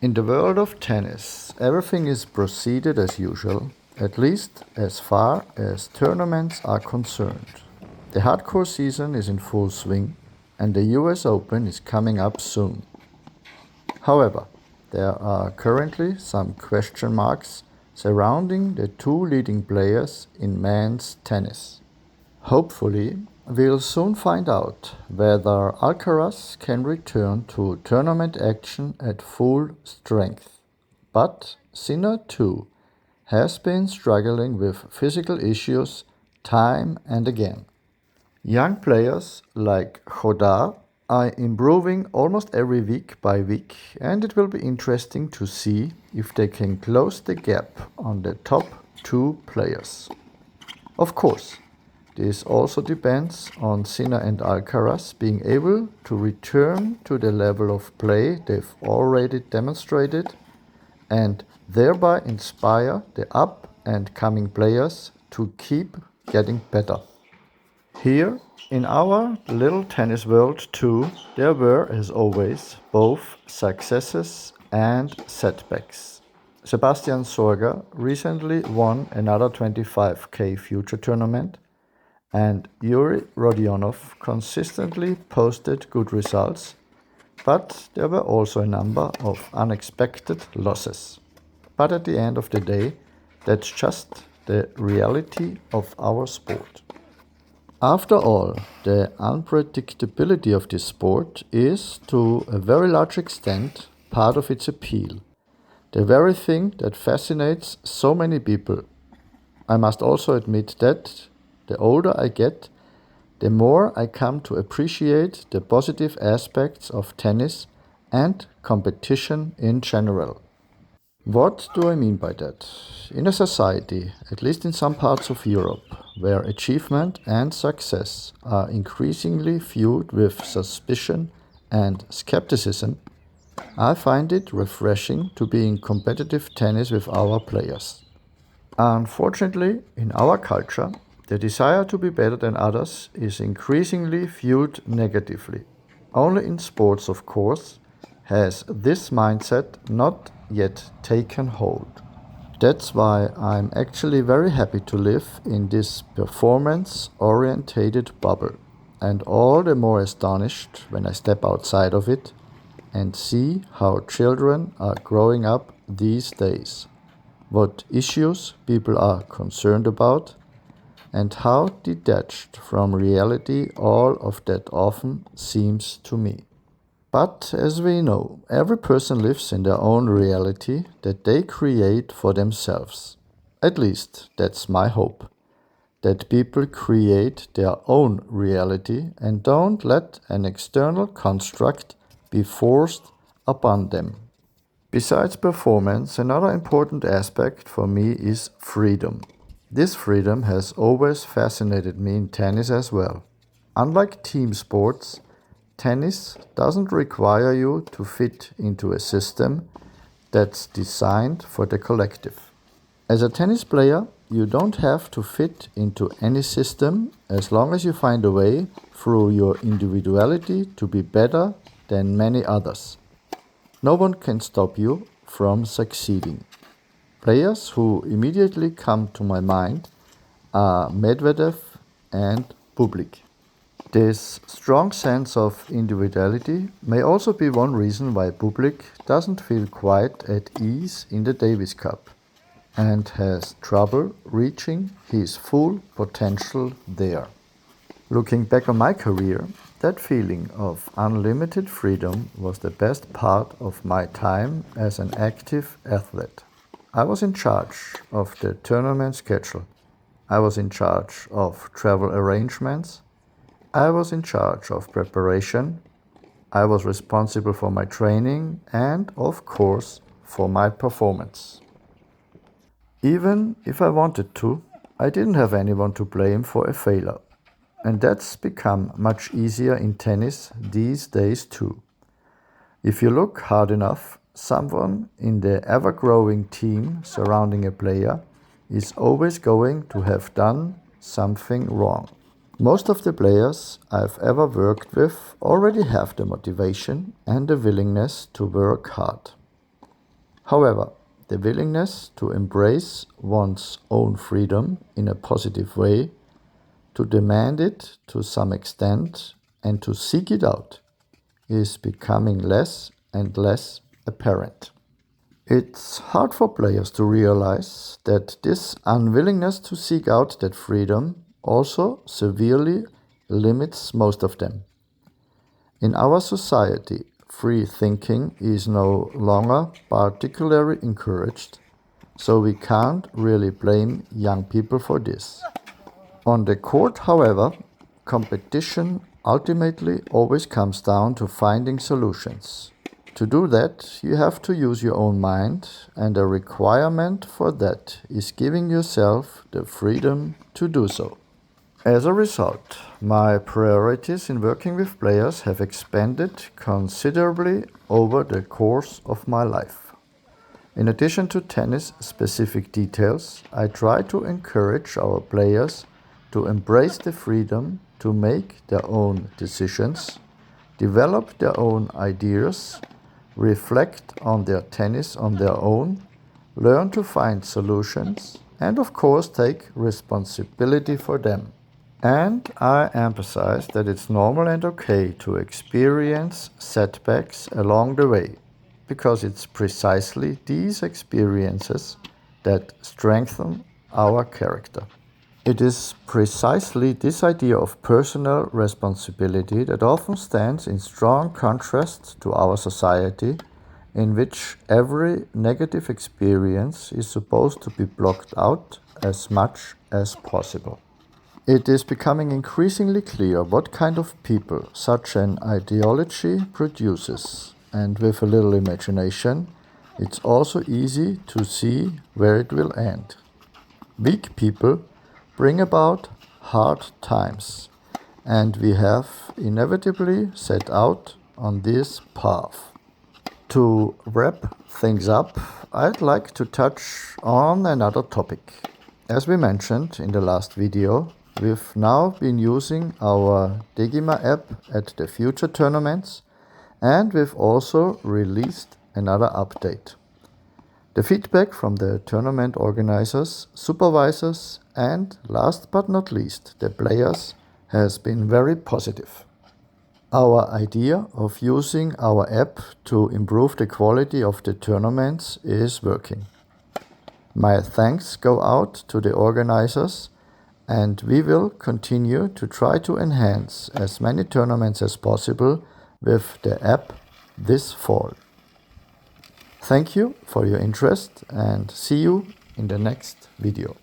In the world of tennis, everything is proceeded as usual, at least as far as tournaments are concerned. The hardcore season is in full swing, and the US Open is coming up soon. However, there are currently some question marks surrounding the two leading players in men's tennis. Hopefully, we'll soon find out whether Alcaraz can return to tournament action at full strength. But Sinner too has been struggling with physical issues time and again. Young players like Chodar are improving almost every week by week, and it will be interesting to see if they can close the gap on the top two players. Of course, this also depends on Sinner and Alcaraz being able to return to the level of play they've already demonstrated and thereby inspire the up and coming players to keep getting better. Here in our little tennis world too, there were, as always, both successes and setbacks. Sebastian Sorger recently won another 25K future tournament, and Yuri Rodionov consistently posted good results, but there were also a number of unexpected losses. But at the end of the day, that's just the reality of our sport. After all, the unpredictability of this sport is, to a very large extent, part of its appeal. The very thing that fascinates so many people. I must also admit that the older I get, the more I come to appreciate the positive aspects of tennis and competition in general. What do I mean by that? In a society, at least in some parts of Europe, where achievement and success are increasingly viewed with suspicion and skepticism, I find it refreshing to be in competitive tennis with our players. Unfortunately, in our culture, the desire to be better than others is increasingly viewed negatively. Only in sports, of course, has this mindset not yet taken hold. That's why I'm actually very happy to live in this performance-orientated bubble, and all the more astonished when I step outside of it and see how children are growing up these days, what issues people are concerned about, and how detached from reality all of that often seems to me. But as we know, every person lives in their own reality that they create for themselves. At least that's my hope, that people create their own reality and don't let an external construct be forced upon them. Besides performance, another important aspect for me is freedom. This freedom has always fascinated me in tennis as well. Unlike team sports, tennis doesn't require you to fit into a system that's designed for the collective. As a tennis player, you don't have to fit into any system as long as you find a way through your individuality to be better than many others. No one can stop you from succeeding. Players who immediately come to my mind are Medvedev and Bublik. This strong sense of individuality may also be one reason why Bublik doesn't feel quite at ease in the Davis Cup and has trouble reaching his full potential there. Looking back on my career, that feeling of unlimited freedom was the best part of my time as an active athlete. I was in charge of the tournament schedule. I was in charge of travel arrangements. I was in charge of preparation. I was responsible for my training and, of course, for my performance. Even if I wanted to, I didn't have anyone to blame for a failure. And that's become much easier in tennis these days too. If you look hard enough, someone in the ever-growing team surrounding a player is always going to have done something wrong. Most of the players I've ever worked with already have the motivation and the willingness to work hard. However, the willingness to embrace one's own freedom in a positive way, to demand it to some extent, and to seek it out is becoming less and less apparent. It's hard for players to realize that this unwillingness to seek out that freedom also severely limits most of them. In our society, free thinking is no longer particularly encouraged, so we can't really blame young people for this. On the court, however, competition ultimately always comes down to finding solutions. To do that, you have to use your own mind, and a requirement for that is giving yourself the freedom to do so. As a result, my priorities in working with players have expanded considerably over the course of my life. In addition to tennis-specific details, I try to encourage our players to embrace the freedom to make their own decisions, develop their own ideas, reflect on their tennis on their own, learn to find solutions, and of course take responsibility for them. And I emphasize that it's normal and okay to experience setbacks along the way, because it's precisely these experiences that strengthen our character. It is precisely this idea of personal responsibility that often stands in strong contrast to our society, in which every negative experience is supposed to be blocked out as much as possible. It is becoming increasingly clear what kind of people such an ideology produces, and with a little imagination, it's also easy to see where it will end. Weak people bring about hard times, and we have inevitably set out on this path. To wrap things up, I'd like to touch on another topic. As we mentioned in the last video, we've now been using our Degima app at the future tournaments, and we've also released another update. The feedback from the tournament organizers, supervisors, and last but not least, the players has been very positive. Our idea of using our app to improve the quality of the tournaments is working. My thanks go out to the organizers, and we will continue to try to enhance as many tournaments as possible with the app this fall. Thank you for your interest, and see you in the next video.